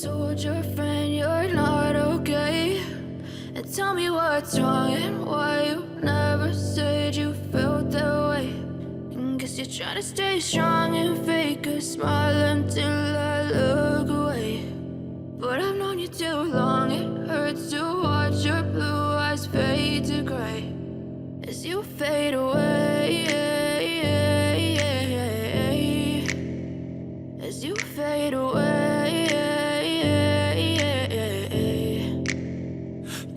told your friend you're not okay? And tell me what's wrong and why you never said you felt that way. And guess you're trying to stay strong and fake a smile until I look away. But I've known you too long, it hurts to watch your blue eyes fade to gray as you fade away, as you fade away.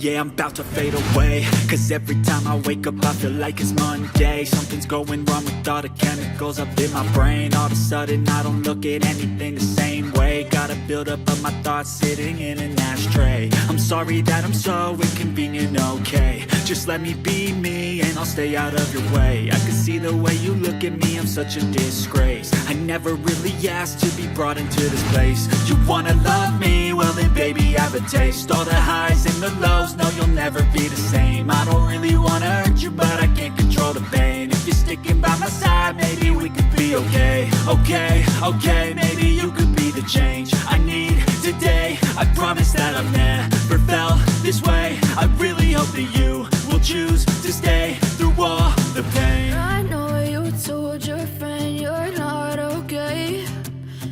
Yeah, I'm about to fade away, cause every time I wake up I feel like it's Monday. Something's going wrong with all the chemicals up in my brain. All of a sudden I don't look at anything the same way. Got a buildup of my thoughts sitting in an ashtray. I'm sorry that I'm so inconvenient, okay? Just let me be me and I'll stay out of your way. I can see the way you look at me, I'm such a disgrace. I never really asked to be brought into this place. You wanna love me? Well then baby have a taste. All the highs and the lows, no you'll never be the same. I don't really wanna hurt you but I can't control the pain. If you're sticking by my side maybe we could be okay. Okay, maybe you could be the change I need today. I promise that I've never felt this way. I really hope that you will choose to stay through all the pain. I know you told your friend you're not okay.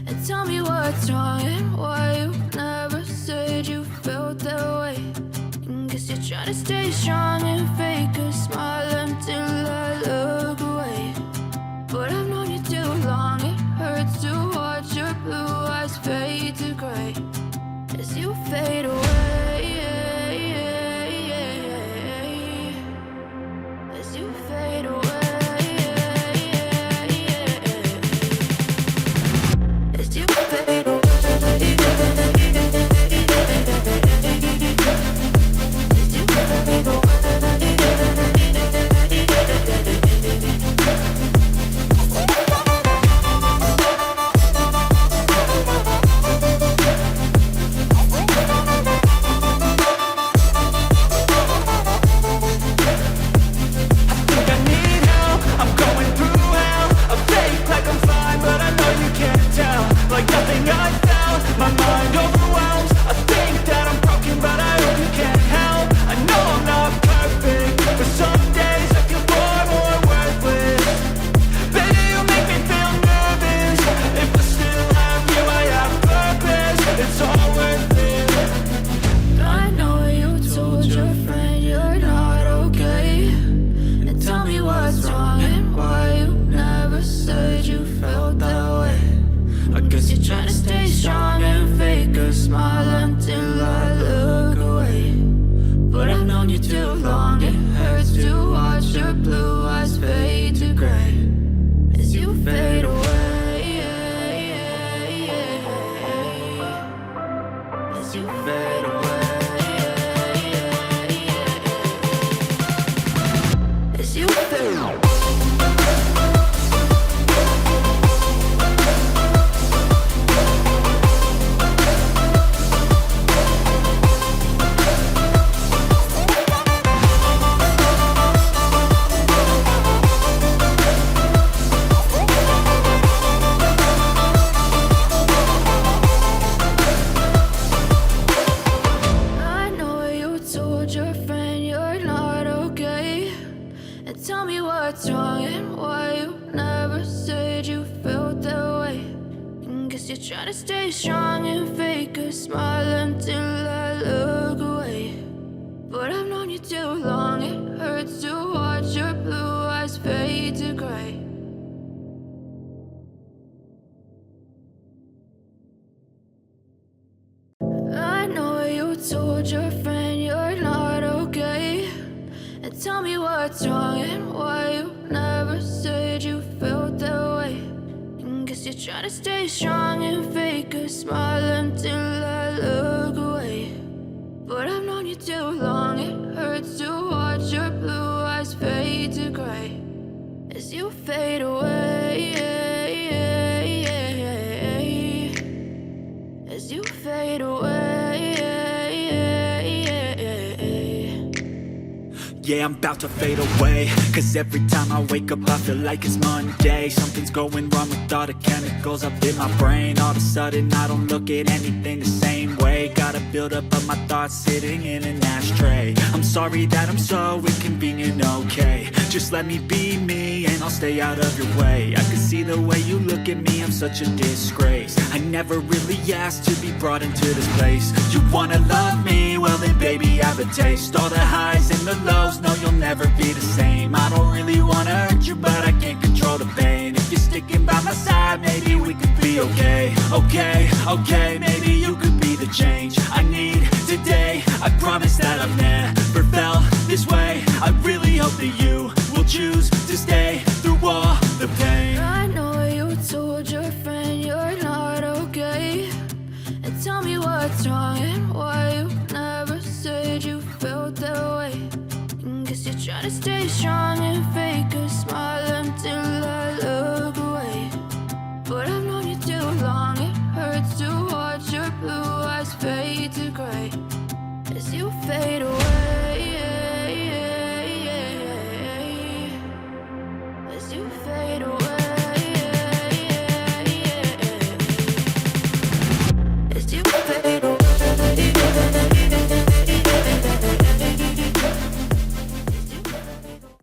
And tell me what's wrong and why you never said you felt that way. And guess you're trying to stay strong and fake a smile until I look away. But I've known you too long, it hurts to watch your blue eyes fade to gray as you fade away, as you fade away, as you fade away. Yeah, I'm about to fade away, cause every time I wake up I feel like it's Monday. Something's going wrong with all the chemicals up in my brain. All of a sudden I don't look at anything the same way. Gotta build up of my thoughts sitting in an ashtray. I'm sorry that I'm so inconvenient, okay. Just let me be me and I'll stay out of your way. I can see the way you look at me, I'm such a disgrace. I never really asked to be brought into this place. You wanna love me? Well then baby, have a taste. All the highs and the lows, no you'll never be the same. I don't really wanna hurt you, but I can't control the pain. If you're sticking by my side, maybe we could be okay. Okay, maybe you could be the change I need today. I promise that I've never felt this way. I really hope that you will choose to stay through all the pain. I know you told your friend you're not okay, and tell me what's wrong and why you never said you felt that way. Guess you're trying to stay strong and fake a smile until I